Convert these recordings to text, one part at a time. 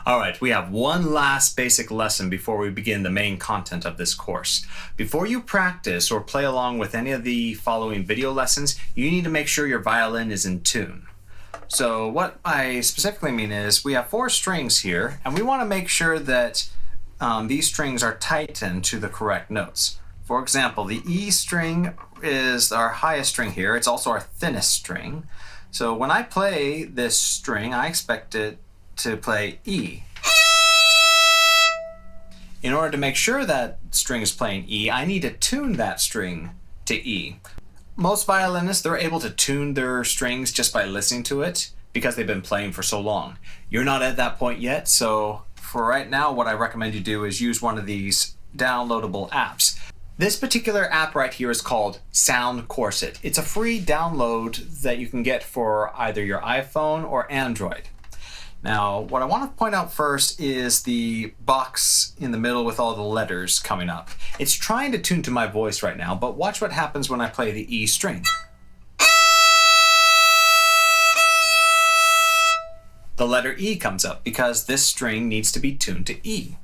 All right, we have one last basic lesson before we begin the main content of this course. Before you practice or play along with any of the following video lessons, you need to make sure your violin is in tune. So what I specifically mean is we have 4 strings here, and we want to make sure that these strings are tightened to the correct notes. For example, the E string is our highest string here. It's also our thinnest string. So when I play this string, I expect it to play E. In order to make sure that string is playing E, I need to tune that string to E. Most violinists, they're able to tune their strings just by listening to it because they've been playing for so long. You're not at that point yet, so for right now, what I recommend you do is use one of these downloadable apps. This particular app right here is called Sound Corset. It's a free download that you can get for either your iPhone or Android. Now, what I want to point out first is the box in the middle with all the letters coming up. It's trying to tune to my voice right now, but watch what happens when I play the E string. The letter E comes up because this string needs to be tuned to E.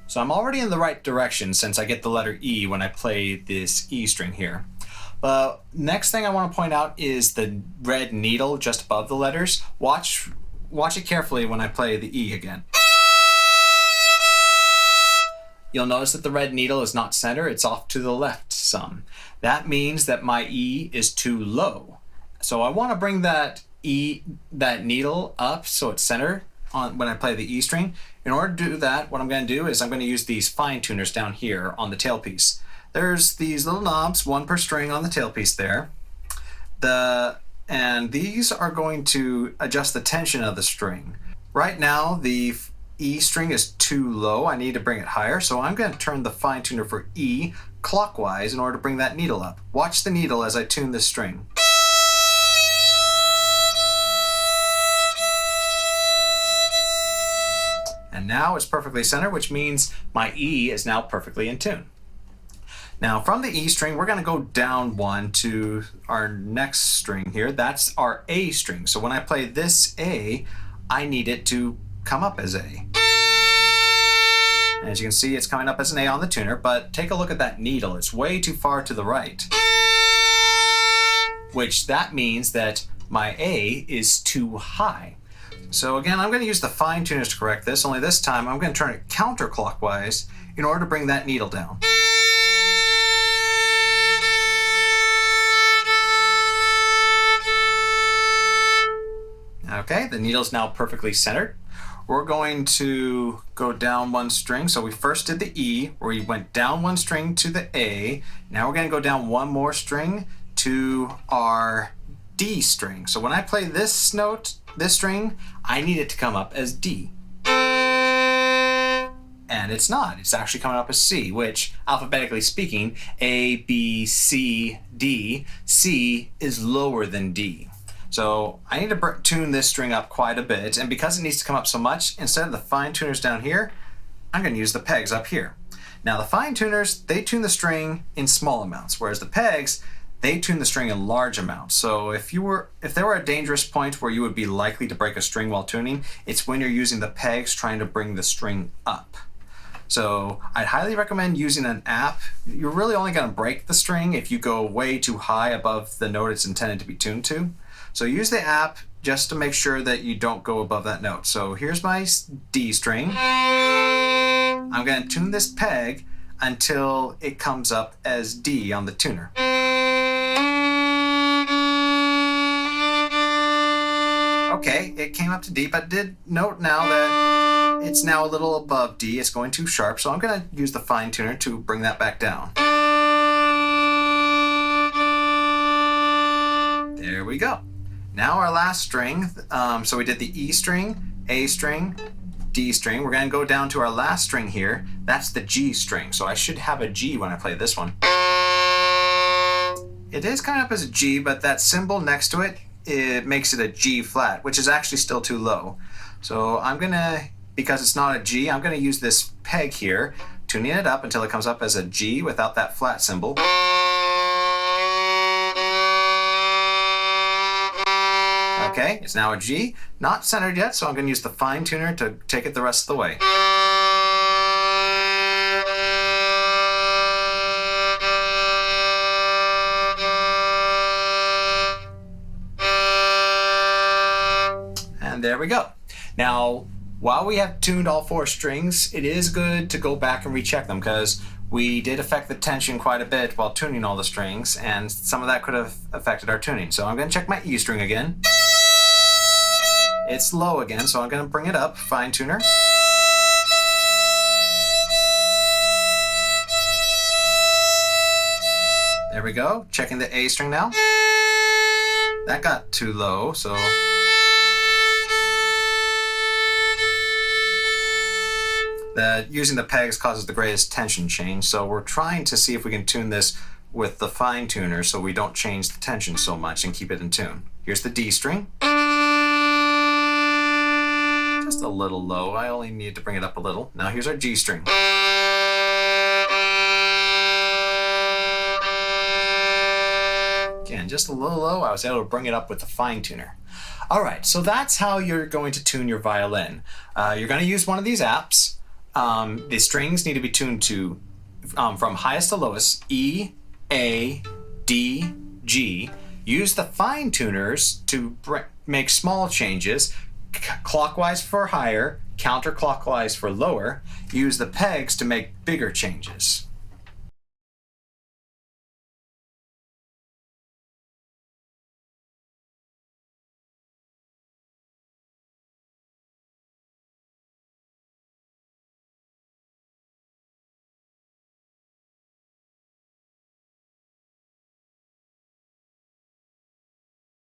So I'm already in the right direction since I get the letter E when I play this E string here. But next thing I want to point out is the red needle just above the letters. Watch it carefully when I play the E again. You'll notice that the red needle is not center, it's off to the left some. That means that my E is too low. So I want to bring that needle up so it's centered when I play the E string. In order to do that, what I'm going to do is I'm going to use these fine tuners down here on the tailpiece. There's these little knobs, 1 per string on the tailpiece there. And these are going to adjust the tension of the string. Right now, the E string is too low. I need to bring it higher, so I'm going to turn the fine tuner for E clockwise in order to bring that needle up. Watch the needle as I tune this string. And now it's perfectly centered, which means my E is now perfectly in tune. Now from the E string, we're going to go down 1 to our next string here. That's our A string. So when I play this A, I need it to come up as A. As you can see, it's coming up as an A on the tuner, but take a look at that needle. It's way too far to the right, which that means that my A is too high. So again, I'm going to use the fine tuners to correct this, only this time I'm going to turn it counterclockwise in order to bring that needle down. Okay, the needle's now perfectly centered. We're going to go down 1 string. So we first did the E, where we went down 1 string to the A. Now we're going to go down 1 more string to our D string. So when I play this note, this string, I need it to come up as D. And it's not. It's actually coming up as C, which, alphabetically speaking, A, B, C, D. C is lower than D. So I need to tune this string up quite a bit, and because it needs to come up so much, instead of the fine tuners down here, I'm going to use the pegs up here. Now the fine tuners, they tune the string in small amounts, whereas the pegs, they tune the string in large amounts. So if there were a dangerous point where you would be likely to break a string while tuning, it's when you're using the pegs trying to bring the string up. So I'd highly recommend using an app. You're really only going to break the string if you go way too high above the note it's intended to be tuned to. So use the app just to make sure that you don't go above that note. So here's my D string. I'm going to tune this peg until it comes up as D on the tuner. Okay, it came up to D, but did note now that it's now a little above D. It's going too sharp, so I'm going to use the fine tuner to bring that back down. There we go. Now our last string, so we did the E string, A string, D string. We're going to go down to our last string here. That's the G string, so I should have a G when I play this one. It is kind of up as a G, but that symbol next to it, it makes it a G flat, which is actually still too low. So I'm going to, because it's not a G, I'm going to use this peg here, tuning it up until it comes up as a G without that flat symbol. Okay, it's now a G. Not centered yet, so I'm going to use the fine tuner to take it the rest of the way. And there we go. Now, while we have tuned all 4 strings, it is good to go back and recheck them because we did affect the tension quite a bit while tuning all the strings, and some of that could have affected our tuning. So I'm going to check my E string again. It's low again, so I'm going to bring it up, fine tuner. There we go. Checking the A string now. That got too low, so using the pegs causes the greatest tension change, so we're trying to see if we can tune this with the fine tuner so we don't change the tension so much and keep it in tune. Here's the D string. Just a little low. I only need to bring it up a little. Now here's our G string. Again, just a little low. I was able to bring it up with the fine tuner. All right, so that's how you're going to tune your violin. You're going to use one of these apps. The strings need to be tuned to from highest to lowest, E, A, D, G. Use the fine tuners to make small changes, clockwise for higher, counterclockwise for lower. Use the pegs to make bigger changes.